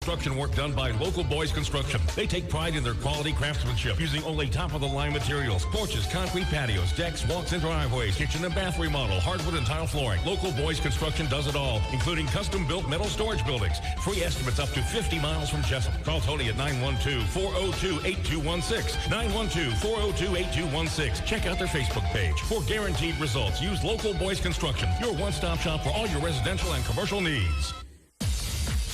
construction work done by Local Boys Construction. They take pride in their quality craftsmanship, using only top-of-the-line materials, porches, concrete patios, decks, walks and driveways, kitchen and bath remodel, hardwood and tile flooring. Local Boys Construction does it all, including custom-built metal storage buildings. Free estimates up to 50 miles from Jesup. Call Tony at 912-402-8216. 912-402-8216. Check out their Facebook page. For guaranteed results, use Local Boys Construction, your one-stop shop for all your residential and commercial needs.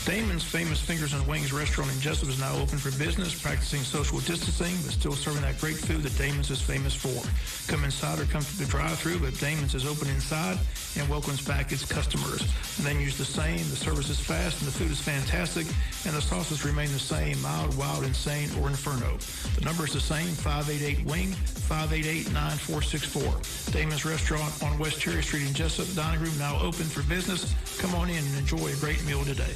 Damon's Famous Fingers and Wings restaurant in Jesup is now open for business, practicing social distancing, but still serving that great food that Damon's is famous for. Come inside or come through the drive-thru, but Damon's is open inside and welcomes back its customers. The menu's the same, the service is fast, and the food is fantastic, and the sauces remain the same, mild, wild, insane, or inferno. The number is the same, 588-WING, 588-9464. Damon's Restaurant on West Cherry Street in Jesup, dining room now open for business. Come on in and enjoy a great meal today.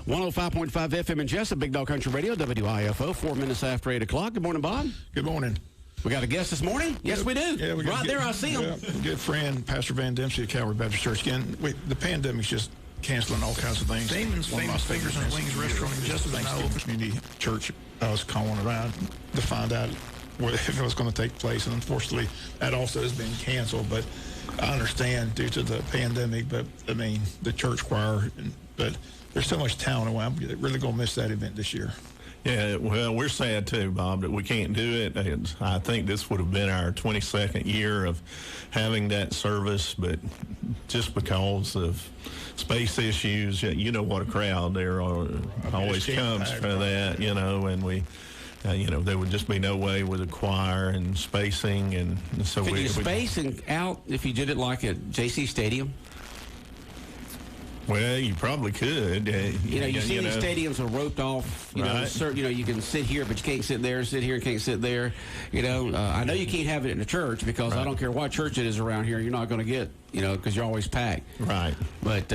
105.5 FM in Jesup, Big Dog Country Radio, WIFO, 4 minutes after 8 o'clock. Good morning, Bob. Good morning. We got a guest this morning? Yes, we do. Yeah, we got right there, I see him. Good friend, Pastor Van Dempsey at Calvary Baptist Church. Again, the pandemic's just canceling all kinds of things. Damon's Famous Fingers and Wings restaurant in Jesup is now open. Community church, I was calling around to find out if it was going to take place, and unfortunately, that also has been canceled. But I understand due to the pandemic, but I mean, the church choir, but there's so much talent away. I'm really going to miss that event this year. Yeah, well, we're sad too, Bob, that we can't do it. And I think this would have been our 22nd year of having that service, but just because of space issues, you know what a crowd there always comes for that, you know, and we... there would just be no way with a choir and spacing, and so Could you space out if you did it like at JC Stadium? Well, you probably could. You see these stadiums are roped off. You know, you can sit here, but you can't sit there. Sit here, can't sit there. I know you can't have it in a church because I don't care what church it is around here. You're not going to get, because you're always packed. Right. But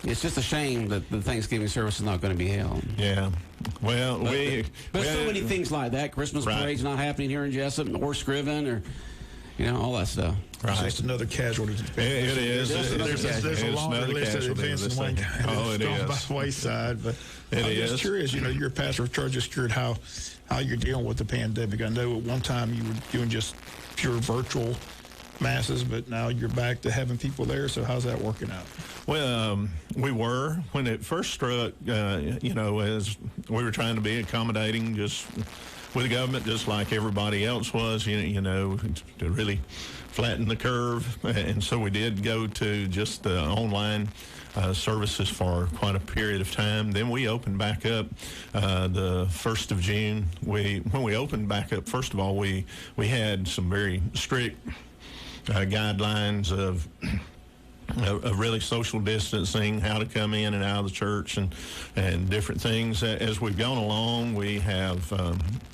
it's just a shame that the Thanksgiving service is not going to be held. Yeah. Well, but so many things like that. Christmas parade's not happening here in Jesup, or Scriven, or all that stuff. Right. It's just another casualty. It is. There's a longer list of events than one guy that's gone by the wayside. But I'm just curious, you're a pastor of church. Just curious how you're dealing with the pandemic. I know at one time you were doing just pure virtual masses, but now you're back to having people there. So how's that working out? Well, we were when it first struck. As we were trying to be accommodating, just with the government, just like everybody else was. To really flatten the curve, and so we did go to just the online services for quite a period of time. Then we opened back up the 1st of June. When we opened back up, first of all, we had some very strict guidelines of really social distancing, how to come in and out of the church, and different things. As we've gone along, we have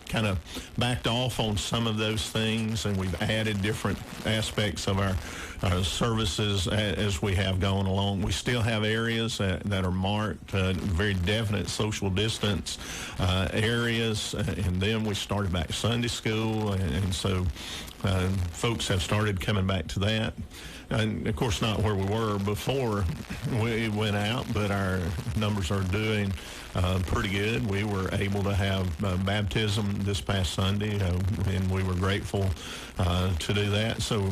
kind of backed off on some of those things, and we've added different aspects of our services as we have gone along. We still have areas that are marked very definite social distance areas, and then we started back Sunday school, and so folks have started coming back to that. And, of course, not where we were before we went out, but our numbers are doing pretty good. We were able to have baptism this past Sunday, and we were grateful to do that. So,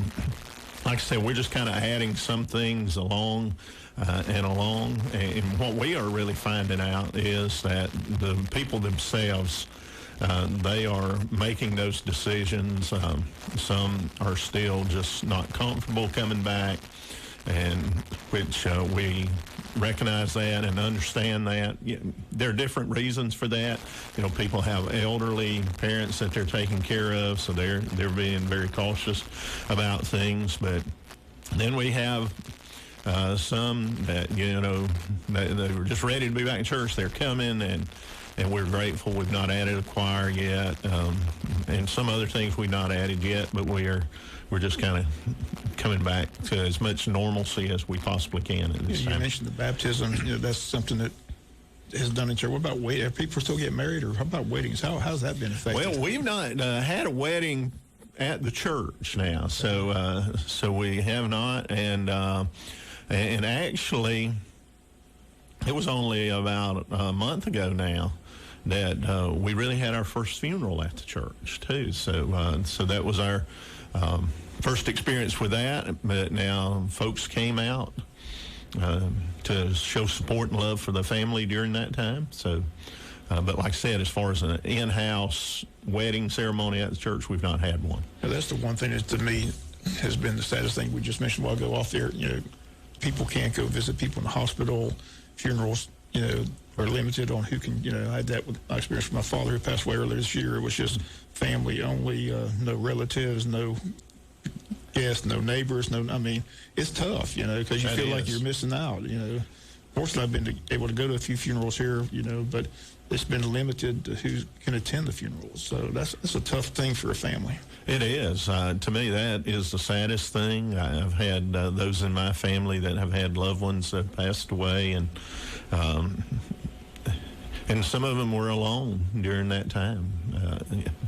like I said, we're just kind of adding some things along and along. And what we are really finding out is that the people themselves, they are making those decisions. Some are still just not comfortable coming back, and which we recognize that and understand that. There are different reasons for that. People have elderly parents that they're taking care of, so they're being very cautious about things. But then we have some that they were just ready to be back in church. They're coming, and we're grateful. We've not added a choir yet, and some other things we've not added yet, but we're just kind of coming back to as much normalcy as we possibly can at this time. You mentioned the baptism. That's something that is done in church. What about wedding? Are people still getting married, or how about weddings? How's that been affected? Well, we've not had a wedding at the church now, so we have not, and actually, it was only about a month ago now that we really had our first funeral at the church too. So so that was our first experience with that. But now folks came out to show support and love for the family during that time. So, but like I said, as far as an in-house wedding ceremony at the church, we've not had one. Now, that's the one thing that to me has been the saddest thing we just mentioned a while ago off there. You know, people can't go visit people in the hospital. Funerals, you know, are limited on who can, you know, I had that with my experience with my father who passed away earlier this year. It was just family only, no relatives, no guests, no neighbors, no, I mean, it's tough, you know, because you feel like you're missing out, you know. Fortunately, I've been able to go to a few funerals here, you know, but it's been limited to who can attend the funerals. So that's a tough thing for a family. It is. To me, that is the saddest thing. I've had those in my family that have had loved ones that passed away, and some of them were alone during that time.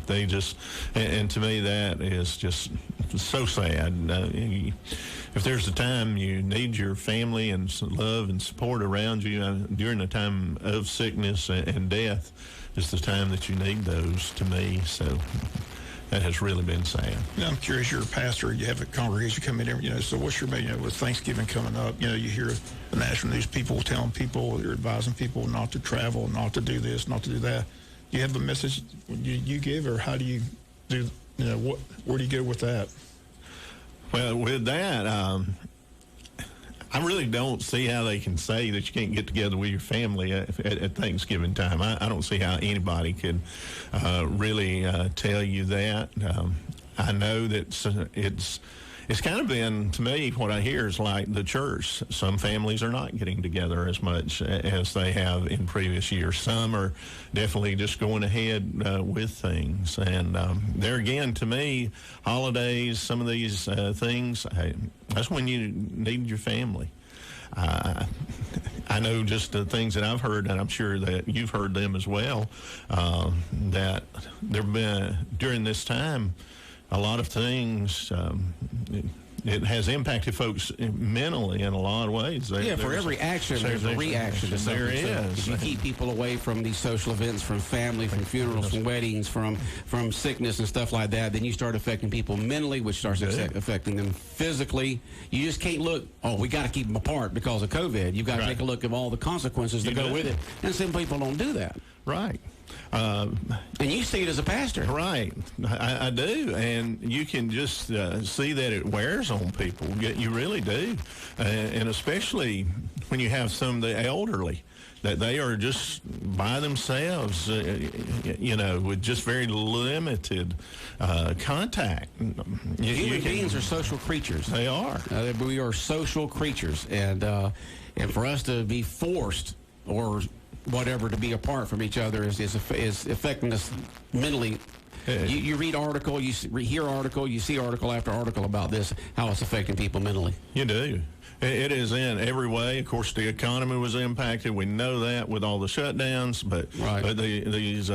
They just, and to me, that is just so sad. If there's a time you need your family and love and support around you during a time of sickness and death, is the time that you need those, to me. So that has really been sad. You know, I'm curious, you're a pastor, you have a congregation come in, you know, so what's your, you know, with Thanksgiving coming up, you know, you hear the national news people telling people, they're advising people not to travel, not to do this, not to do that. Do you have a message you give, or how do you do, you know, where do you go with that? Well, with that, I really don't see how they can say that you can't get together with your family at Thanksgiving time. I don't see how anybody could really tell you that. I know that it's kind of been, to me, what I hear is like the church. Some families are not getting together as much as they have in previous years. Some are definitely just going ahead with things. And there again, to me, holidays, some of these things, that's when you need your family. I know just the things that I've heard, and I'm sure that you've heard them as well, that there have been, during this time, a lot of things, it has impacted folks mentally in a lot of ways. For every action, there's a reaction to something. There is. If you keep people away from these social events, from family, from funerals, from weddings, from sickness and stuff like that, then you start affecting people mentally, which starts affecting them physically. You just can't look, we got to keep them apart because of COVID. You've got to take a look at all the consequences that go with it. And some people don't do that. Right. And you see it as a pastor. Right. I do. And you can just see that it wears on people. You really do. And especially when you have some of the elderly, that they are just by themselves, you know, with just very limited contact. Human beings are social creatures. They are. We are social creatures. And for us to be forced or whatever to be apart from each other is affecting us mentally. You read article, you hear article, you see article after article about this, how it's affecting people mentally. You do. It is in every way. Of course, the economy was impacted. We know that with all the shutdowns, but these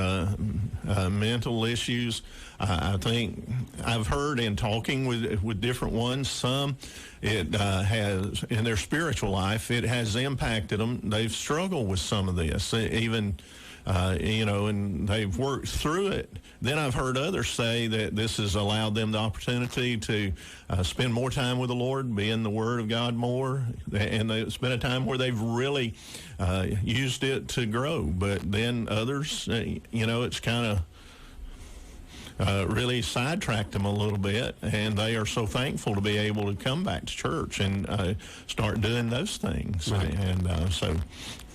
mental issues, I think I've heard in talking with different ones, some it has, in their spiritual life, it has impacted them. They've struggled with some of this, even, you know, and they've worked through it. Then I've heard others say that this has allowed them the opportunity to spend more time with the Lord, be in the Word of God more, and it's been a time where they've really used it to grow. But then others, you know, it's kind of really sidetracked them a little bit, and they are so thankful to be able to come back to church and start doing those things. Right. And so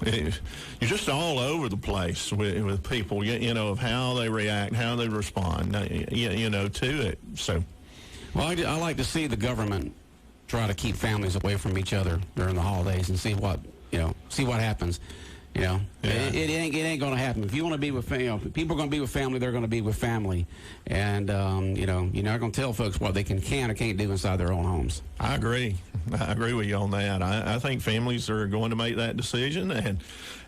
you're just all over the place with people, you know, of how they react, how they respond, you know, to it. So, well, I like to see the government try to keep families away from each other during the holidays and see what happens. You know, it ain't going to happen. If you want to be with family, people are going to be with family. They're going to be with family, and you know, you're not going to tell folks what they can or can't do inside their own homes. I agree with you on that. I think families are going to make that decision, and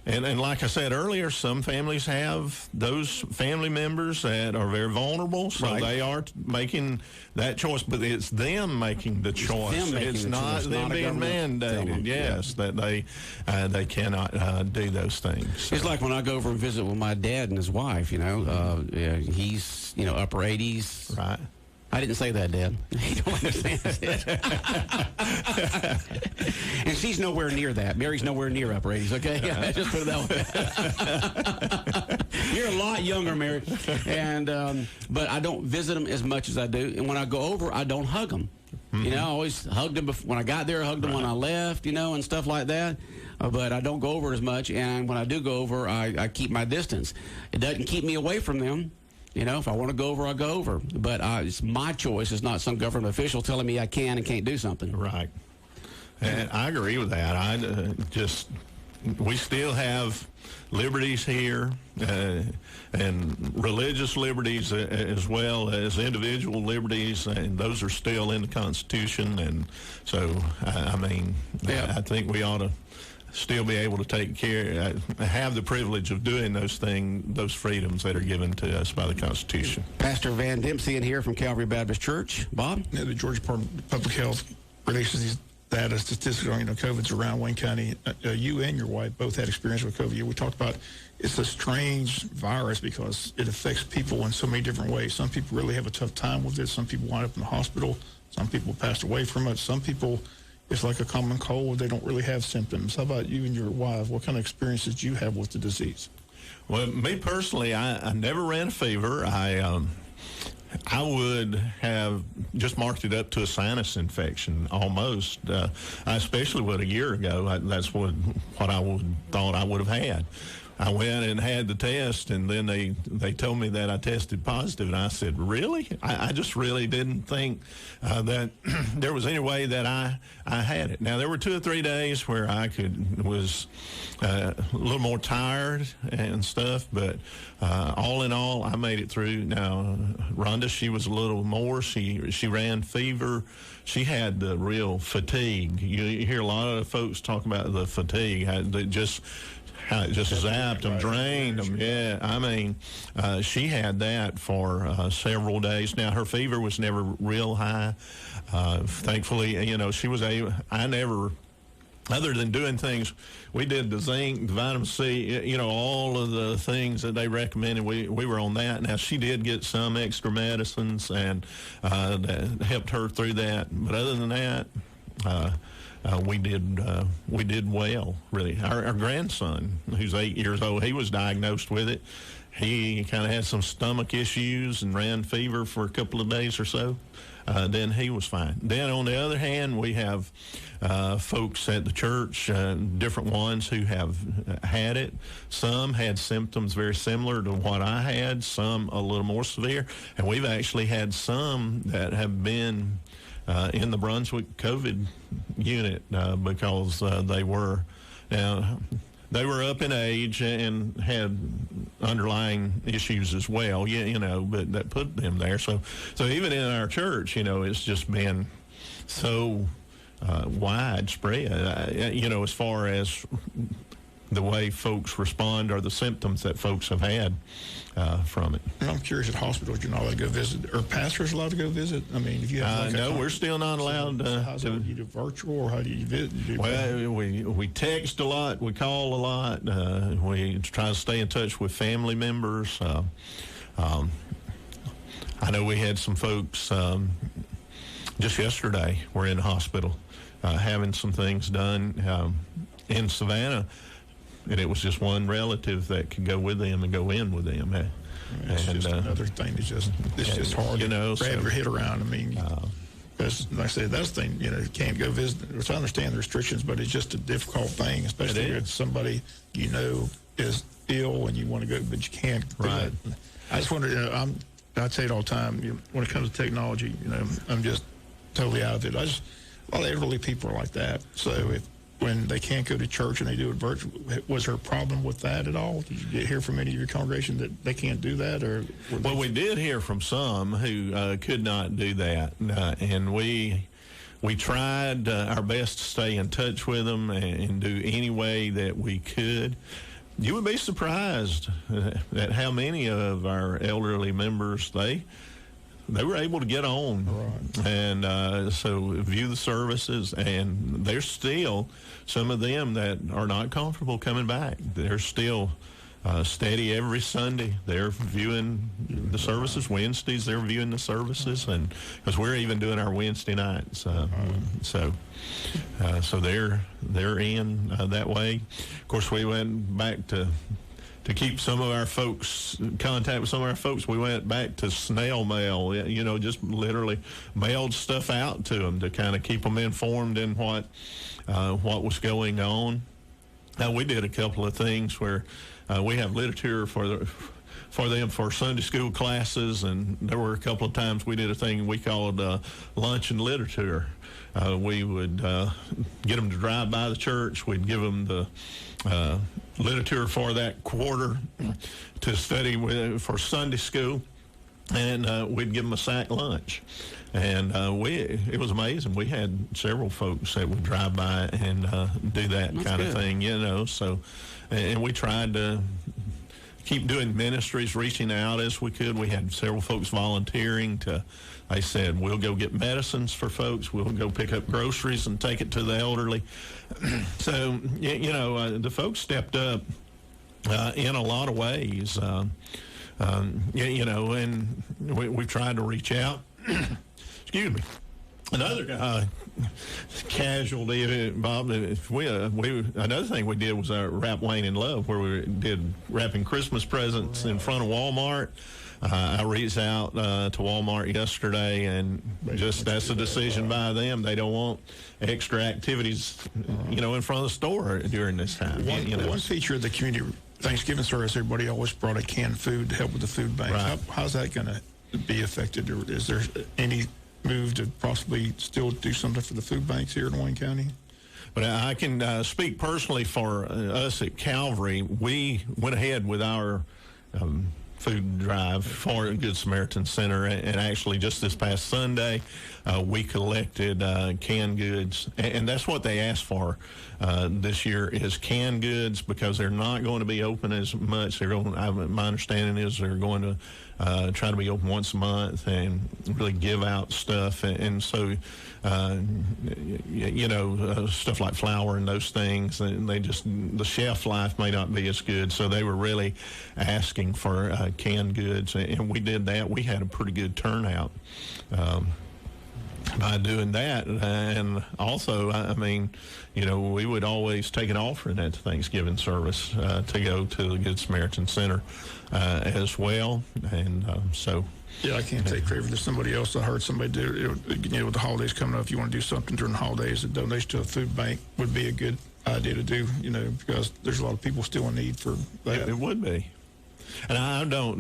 And like I said earlier, some families have those family members that are very vulnerable, so they are making that choice. But it's them making the choice. It's not them being mandated. Yes, that they cannot do those things. So. It's like when I go over and visit with my dad and his wife. He's upper 80s. Right. I didn't say that, Dad. You don't understand it. And she's nowhere near that. Mary's nowhere near upper 80s, okay? Just put it that way. You're a lot younger, Mary. And but I don't visit them as much as I do. And when I go over, I don't hug them. I always hugged them when I got there, hugged them when I left, and stuff like that. But I don't go over as much. And when I do go over, I keep my distance. It doesn't keep me away from them. If I want to go over, I'll go over. But it's my choice. It's not some government official telling me I can and can't do something. Right. And I agree with that. We still have liberties here, and religious liberties as well as individual liberties, and those are still in the Constitution. And so, I think we ought to still be able to take care, have the privilege of doing those freedoms that are given to us by the Constitution. Pastor Van Dempsey in here from Calvary Baptist Church. Bob? The Georgia Department of Public Health releases these data statistics on, COVID's around Wayne County. You and your wife both had experience with COVID. We talked about it's a strange virus because it affects people in so many different ways. Some people really have a tough time with it. Some people wind up in the hospital. Some people passed away from it. Some people, it's like a common cold. They don't really have symptoms. How about you and your wife? What kind of experiences did you have with the disease? Well, me personally, I never ran a fever. I would have just marked it up to a sinus infection almost. I especially would a year ago. That's what I thought I would have had. I went and had the test, and then they told me that I tested positive, and I said, really? I just really didn't think that there was any way that I had it. Now, there were 2 or 3 days where I was a little more tired and stuff, but all in all, I made it through. Now, Rhonda, she was a little more. She ran fever. She had the real fatigue. You hear a lot of folks talk about the fatigue. How it just zapped them, drained them. Yeah, she had that for several days. Now, her fever was never real high. Thankfully, she was I never, other than doing things, we did the zinc, the vitamin C, all of the things that they recommended. We were on that. Now, she did get some extra medicines, and that helped her through that. But other than that, we did well, really. Our grandson, who's 8 years old, he was diagnosed with it. He kind of had some stomach issues and ran fever for a couple of days or so. Then he was fine. Then on the other hand, we have folks at the church, different ones who have had it. Some had symptoms very similar to what I had, some a little more severe. And we've actually had some that have been in the Brunswick COVID unit because they were up in age and had underlying issues as well, but that put them there. So even in our church, it's just been so widespread, as far as the way folks respond or the symptoms that folks have had from it. And I'm curious, at hospitals, you're not allowed to go visit. Are pastors allowed to go visit? I mean, if you have no, we're still not allowed to. How's it? You do virtual, or how do you visit? Well, we text a lot, we call a lot, we try to stay in touch with family members. I know we had some folks just yesterday were in the hospital having some things done in Savannah. And it was just one relative that could go with them and go in with them. It's just another thing that's just hard to grab your head around. I mean, because like I said, that's the thing, you can't go visit. Which I understand the restrictions, but it's just a difficult thing, especially if somebody is ill and you want to go, but you can't do it. I just wonder, I say it all the time, when it comes to technology, I'm just totally out of it. A lot of elderly people are like that. So when they can't go to church and they do it virtual, was there a problem with that at all? Did you hear from any of your congregation that they can't do that? Well, we did hear from some who could not do that, and we tried our best to stay in touch with them and do any way that we could. you would be surprised at how many of our elderly members they were able to get on, right. And so view the services, and there's still some of them that are not comfortable coming back. They're still steady every Sunday. They're viewing the services. Wednesdays they're viewing the services, and because we're even doing our Wednesday nights, so they're in that way. Of course, we went back to keep some of our folks, contact with some of our folks. We went back to snail mail, just literally mailed stuff out to them to kind of keep them informed in what was going on. Now, we did a couple of things where we have literature for them for Sunday school classes, and there were a couple of times we did a thing we called lunch and literature. We would get them to drive by the church. We'd give them the literature for that quarter to study for Sunday school, and we'd give them a sack lunch. And it was amazing. We had several folks that would drive by and do that kind of thing, So, and we tried to keep doing ministries, reaching out as we could. We had several folks volunteering to. They said, we'll go get medicines for folks. We'll go pick up groceries and take it to the elderly. So, the folks stepped up in a lot of ways, and we've tried to reach out. Excuse me. Another casualty, Bob. Another thing we did was Wrap Wayne in Love, where we did wrapping Christmas presents in front of Walmart. I reached out to Walmart yesterday, and that's a decision by them. They don't want extra activities, in front of the store during this time. One feature of the community Thanksgiving service, everybody always brought a canned food to help with the food bank. Right. How's that going to be affected? Or is there any move to possibly still do something for the food banks here in Wayne County? But I can speak personally for us at Calvary. We went ahead with our food drive for Good Samaritan Center, and actually just this past Sunday we collected canned goods, and that's what they asked for this year is canned goods, because they're not going to be open as much. My understanding is they're going to try to be open once a month and really give out stuff, and so stuff like flour and those things, and the shelf life may not be as good, so they were really asking for canned goods, and we did that. We had a pretty good turnout by doing that, and also, we would always take an offering at the Thanksgiving service to go to the Good Samaritan Center as well, and so. Yeah, I can't take credit for this. Somebody else, I heard somebody do it, with the holidays coming up, if you want to do something during the holidays, a donation to a food bank would be a good idea to do, because there's a lot of people still in need for that. It would be. And I don't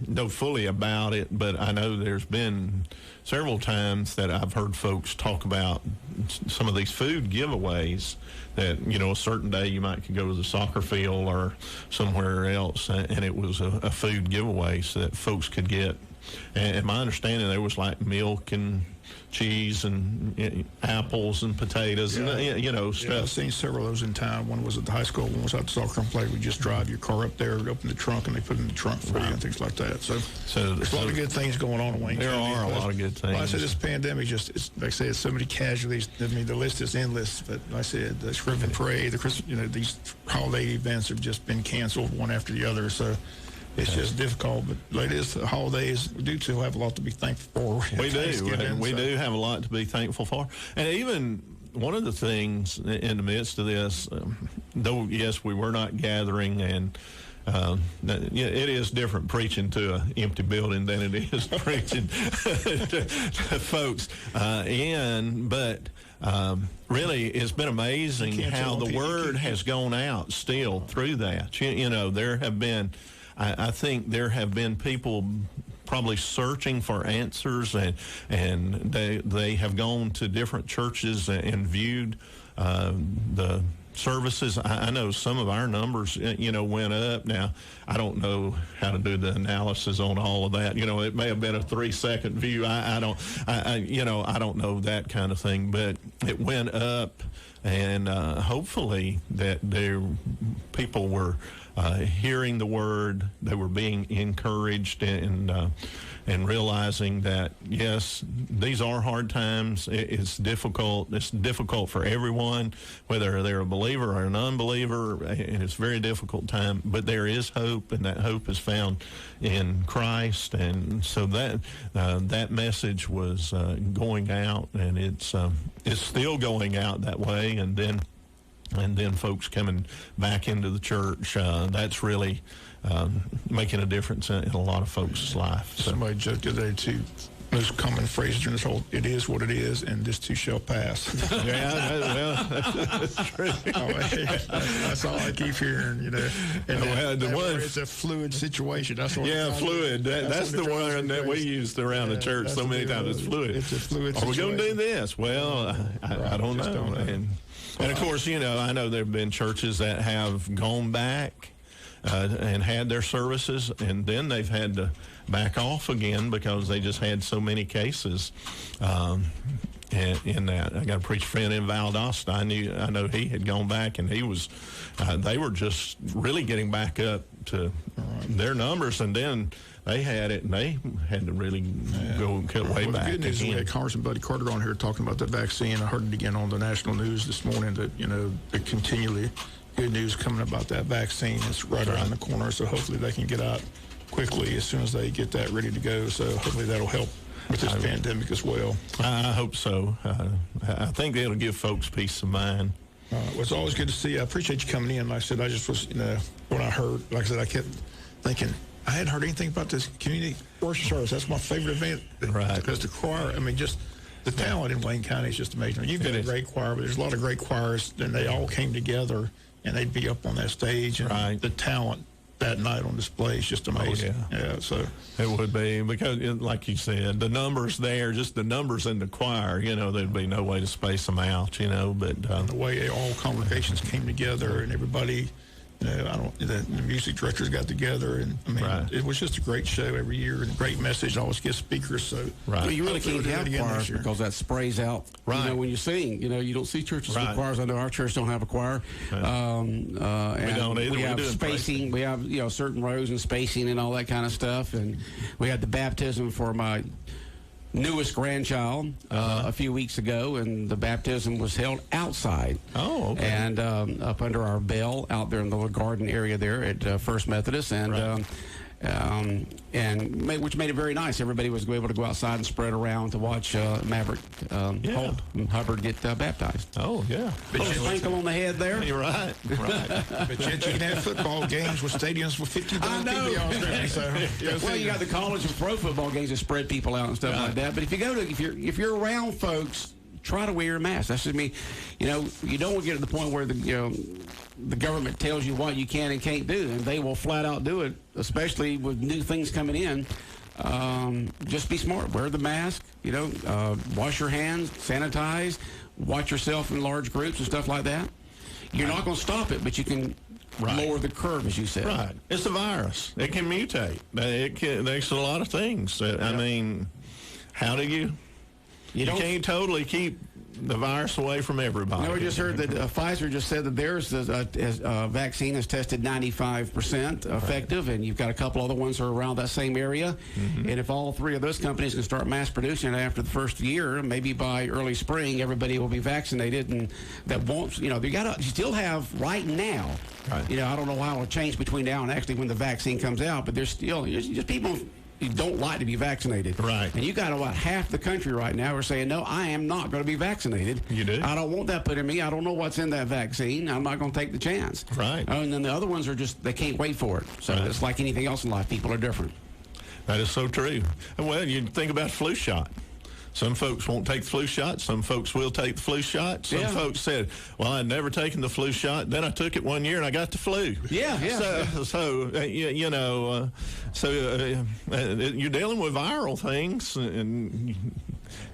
know fully about it, but I know there's been several times that I've heard folks talk about some of these food giveaways that, a certain day you might could go to the soccer field or somewhere else, and it was a food giveaway so that folks could get. And my understanding, there was like milk and cheese and apples and potatoes and stuff. Yeah, I've seen several of those in town. One was at the high school, one was at the soccer complex. We just drive your car up there, open the trunk, and they put it in the trunk for you and things like that. So there's a lot of good things going on in Wayne County. There are a lot of good things. Like I said, this pandemic it's like I said, it's so many casualties. I mean, the list is endless. But like I said, the Scriven Parade, the Christmas, these holiday events have just been canceled one after the other. So it's just difficult, but it is the holidays. We do still have a lot to be thankful for. We do. We do have a lot to be thankful for. And even one of the things in the midst of this, though, yes, we were not gathering, and it is different preaching to an empty building than it is preaching to folks but really, it's been amazing how the word has gone out still through that. There have been, I think there have been people probably searching for answers, and they have gone to different churches and viewed the services. I know some of our numbers, went up. Now, I don't know how to do the analysis on all of that. It may have been a 3-second view. I don't know that kind of thing, but it went up, and hopefully that people were hearing the word. They were being encouraged and realizing that, yes, these are hard times. It's difficult. It's difficult for everyone, whether they're a believer or an unbeliever, and it's a very difficult time. But there is hope, and that hope is found in Christ. And so that message was going out, and it's still going out that way. And then folks coming back into the church, that's really making a difference in a lot of folks' life. So. Somebody joked the other day, too, most common phrase in this whole, it is what it is, and this too shall pass. Yeah, that's true. That's all I keep hearing, And it's a fluid situation. That's what fluid. That's the one that we used around the church so many times. It's fluid. It's a fluid situation. Are we going to do this? Well, I don't know. Don't know. And of course, I know there have been churches that have gone back and had their services, and then they've had to back off again because they just had so many cases in that. I got a preacher friend in Valdosta. I know he had gone back, and he was. They were just really getting back up to their numbers, and then they had it, and they had to really go cut way back. The good news is we had Congressman Buddy Carter on here talking about the vaccine. I heard it again on the national news this morning that, the continually good news coming about that vaccine is right around the corner. So hopefully they can get out quickly as soon as they get that ready to go. So hopefully that'll help with this pandemic as well. I hope so. I think it'll give folks peace of mind. Well, it's always good to see you. I appreciate you coming in. Like I said, I just was, when I heard, like I said, I kept thinking, I hadn't heard anything about this community worship service. That's my favorite event. Right. Because the choir, just the talent in Wayne County is just amazing. You've got a great choir, but there's a lot of great choirs, and they all came together, and they'd be up on that stage. And the talent that night on display is just amazing. Oh, yeah. So it would be, because, like you said, the numbers there, just the numbers in the choir, there'd be no way to space them out, but the way all congregations came together and everybody, the music directors got together, and it was just a great show every year and a great message. Always get speakers. So well, you really can't have choirs because that sprays out. Right. When you sing, you don't see churches with choirs. I know our church don't have a choir. Right. We don't either. We have spacing. We have certain rows and spacing and all that kind of stuff. And we had the baptism for my newest grandchild a few weeks ago, and the baptism was held outside. Oh, okay. And up under our bell out there in the little garden area there at First Methodist, and which made it very nice. Everybody was able to go outside and spread around to watch Maverick Holt and Hubbard get baptized. Oh, yeah. A sprinkle on the head there. You're right. But yet you can have football games with stadiums with 50,000 people on there. So, you got the college and pro football games that spread people out and stuff like that. But if you go to, if you're around folks, try to wear a mask. That's just me. You don't want to get to the point where the government tells you what you can and can't do, and they will flat out do it, especially with new things coming in. Just be smart. Wear the mask, wash your hands, sanitize, watch yourself in large groups and stuff like that. You're not going to stop it, but you can lower the curve, as you said. Right. It's a virus. It can mutate. There's a lot of things. How do you can't totally keep the virus away from everybody. No, we just heard that Pfizer just said that theirs vaccine is tested 95% effective, and you've got a couple other ones that are around that same area. Mm-hmm. And if all three of those companies can start mass producing it after the first year, maybe by early spring, everybody will be vaccinated, and that won't, you still have right now. Right. I don't know how it'll change between now and actually when the vaccine comes out, but there's still just people who don't like to be vaccinated. Right. And you got about half the country right now are saying, no, I am not going to be vaccinated. You do? I don't want that put in me. I don't know what's in that vaccine. I'm not going to take the chance. Right. And then the other ones are they can't wait for it. So it's like anything else in life. People are different. That is so true. Well, you think about flu shot. Some folks won't take the flu shot. Some folks will take the flu shot. Some folks said, well, I'd never taken the flu shot. Then I took it 1 year and I got the flu. Yeah. So you're dealing with viral things, and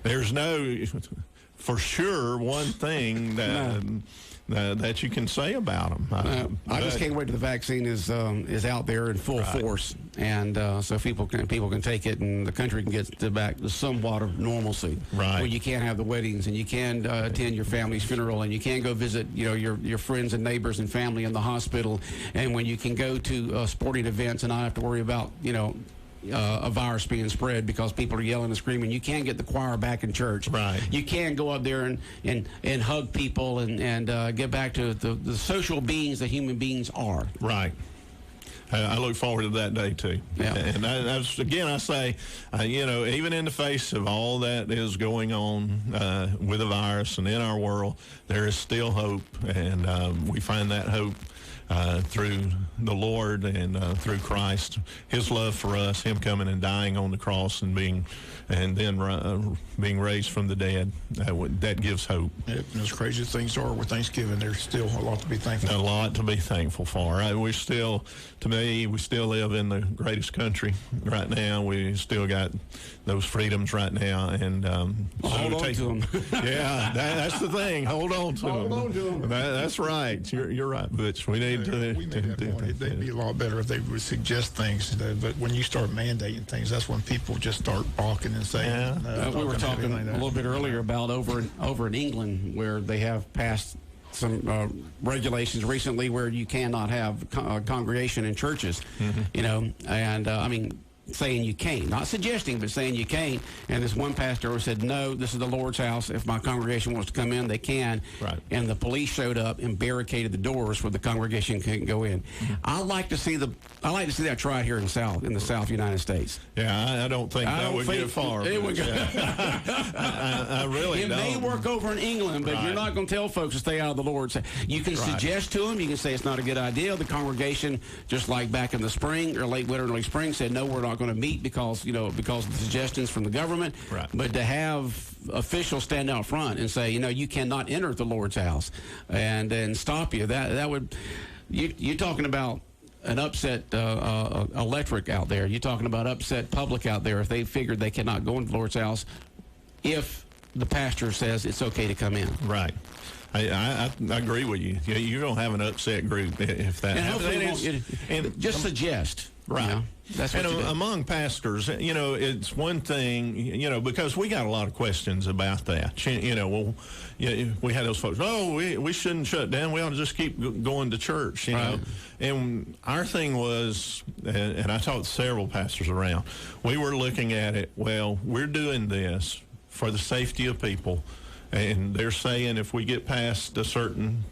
there's no, for sure, one thing that you can say about them. I just can't wait till the vaccine is out there in full force, and so people can take it, and the country can get back to somewhat of normalcy. Right. Where you can have the weddings, and you can attend your family's funeral, and you can go visit your friends and neighbors and family in the hospital, and when you can go to sporting events and not have to worry about a virus being spread because people are yelling and screaming. You can get the choir back in church. Right. You can go up there and hug people and get back to the social beings that human beings are. Right. I look forward to that day too. Yeah. And I say, even in the face of all that is going on with the virus and in our world, there is still hope, and we find that hope through the Lord and through Christ, His love for us, Him coming and dying on the cross and being raised from the dead. That gives hope. Yep, and as crazy as things are with Thanksgiving, there's still a lot to be thankful for. A lot to be thankful for. We still live in the greatest country right now. We still got those freedoms right now, and hold on to them. Yeah, that's the thing. Hold on to them. Hold on to them. That's right. You're right, Butch. We need to. They'd be a lot better if they would suggest things. But when you start mandating things, that's when people just start balking and saying. Yeah. We were talking a little bit earlier about over in England, where they have passed some regulations recently where you cannot have congregation in churches. And saying you can't, not suggesting, but saying you can't. And this one pastor said, no, this is the Lord's house. If my congregation wants to come in, they can. Right. And the police showed up and barricaded the doors where the congregation couldn't go in. I like to see that tried here in the South United States. Yeah, I don't think that would get far. It would go. I really don't. It may work over in England, but you're not going to tell folks to stay out of the Lord's house. You can suggest to them. You can say it's not a good idea. The congregation, just like back in the spring or late winter and early spring, said, no, we're not going to meet because of the suggestions from the government. Right. But to have officials stand out front and say, you cannot enter the Lord's house and then stop you, that would, you're talking about an upset electric out there. You're talking about upset public out there if they figured they cannot go into the Lord's house if the pastor says it's okay to come in. Right. I agree with you. You're going to have an upset group if that happens. And just suggest. Right. That's what among pastors, it's one thing, because we got a lot of questions about that. We had those folks, we shouldn't shut down. We ought to just keep going to church, know. And our thing was, and I talked to several pastors around, we were looking at it, we're doing this for the safety of people. And they're saying if we get past a certain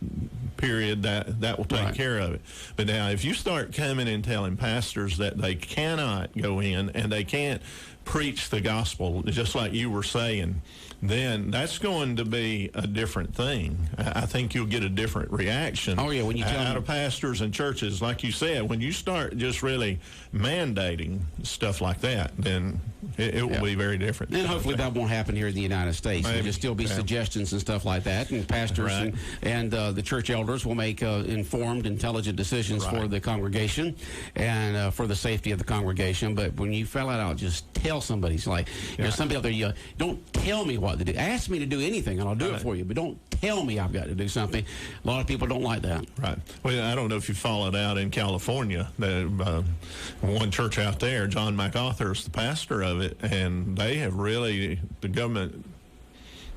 period, that will take care of it. But now, if you start coming and telling pastors that they cannot go in and they can't preach the gospel, just like you were saying, then that's going to be a different thing. I think you'll get a different reaction. Oh, yeah, when you tell out of pastors and churches, like you said, when you start just really mandating stuff like that, then it will be very different. And hopefully that won't happen here in the United States. There'll just still be suggestions and stuff like that, and pastors and the church elders will make informed, intelligent decisions for the congregation and for the safety of the congregation. But when you flat out just tell somebody, it's like, somebody out there, don't tell me what to do. Ask me to do anything, and I'll do it for you, but don't tell me I've got to do something. A lot of people don't like that. Right. Well, I don't know if you followed out in California, one church out there, John MacArthur is the pastor of it, and they have really, the government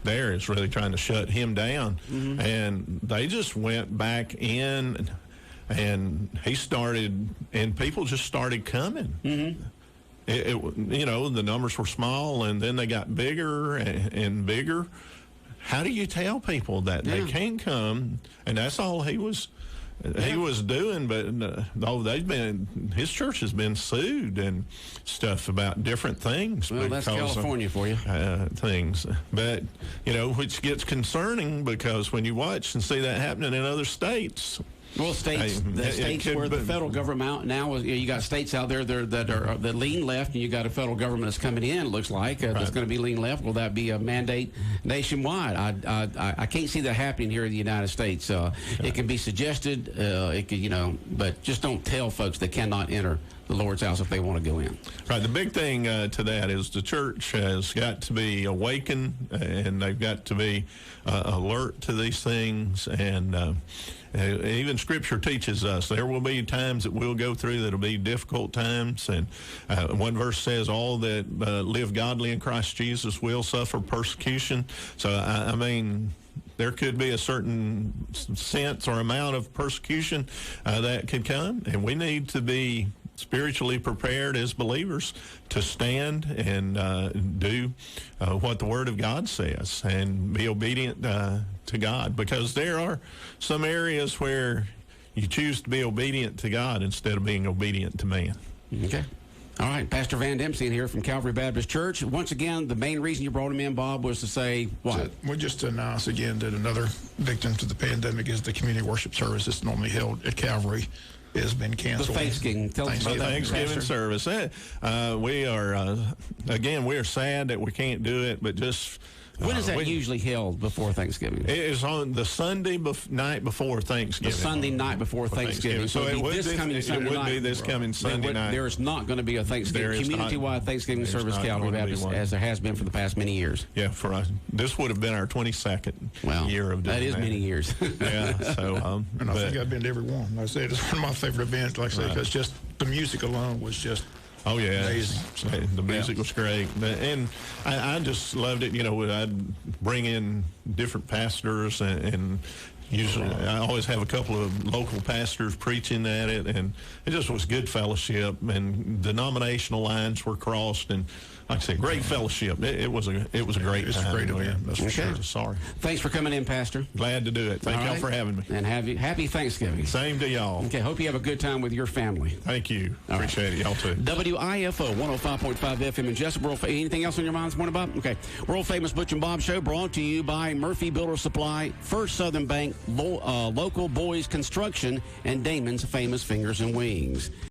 there is really trying to shut him down. And they just went back in, and he started, and people just started coming. The numbers were small, and then they got bigger and bigger. How do you tell people that they can't come? And that's all he was doing. But his church has been sued and stuff about different things. Well, that's California for you. Things, but which gets concerning because when you watch and see that happening in other states. Well, states where the federal government now is, you got states out there that lean left, and you got a federal government that's coming in. It looks like that's going to be lean left. Will that be a mandate nationwide? I can't see that happening here in the United States. It can be suggested, but just don't tell folks they cannot enter the Lord's house if they want to go in. Right. The big thing to that is the church has got to be awakened, and they've got to be alert to these things. And even Scripture teaches us there will be times that we'll go through that'll be difficult times. And one verse says, all that live godly in Christ Jesus will suffer persecution. So, I mean, there could be a certain sense or amount of persecution that could come, and we need to be spiritually prepared as believers to stand and do what the Word of God says and be obedient to God, because there are some areas where you choose to be obedient to God instead of being obedient to man. Okay. All right, Pastor Van Dempsey in here from Calvary Baptist Church. Once again, the main reason you brought him in, Bob, was to say what? We just announced again that another victim to the pandemic is the community worship service that's normally held at Calvary has been canceled. The Thanksgiving. Thanksgiving service. We are, again, we are sad that we can't do it, but just... When is that usually held before Thanksgiving? It is on the Sunday night before Thanksgiving. The Sunday night before Thanksgiving. So it would be this coming Sunday night. There is not going to be a Thanksgiving, community-wide Thanksgiving service, Calvary Baptist, as there has been for the past many years. Yeah, for us. This would have been our 22nd year of doing that. That is many years. Yeah, so... and I think I've been to every one. Like I said, it's one of my favorite events, like I say, because just the music alone was just... Oh, yeah. Amazing. The music was great. And I just loved it. You know, I'd bring in different pastors, and usually I always have a couple of local pastors preaching at it, and it just was good fellowship, and denominational lines were crossed, and like I said, great fellowship. It was a great time. It's a great event. That's for sure. Sorry. Thanks for coming in, Pastor. Glad to do it. Thank y'all for having me. And happy Thanksgiving. Same to y'all. Okay, hope you have a good time with your family. Thank you. Appreciate it. Y'all too. WIFO 105.5 FM in Jesup. Anything else on your mind this morning, Bob? Okay. World famous Butch and Bob Show brought to you by Murphy Builder Supply, First Southern Bank, Local Boys Construction, and Damon's Famous Fingers and Wings.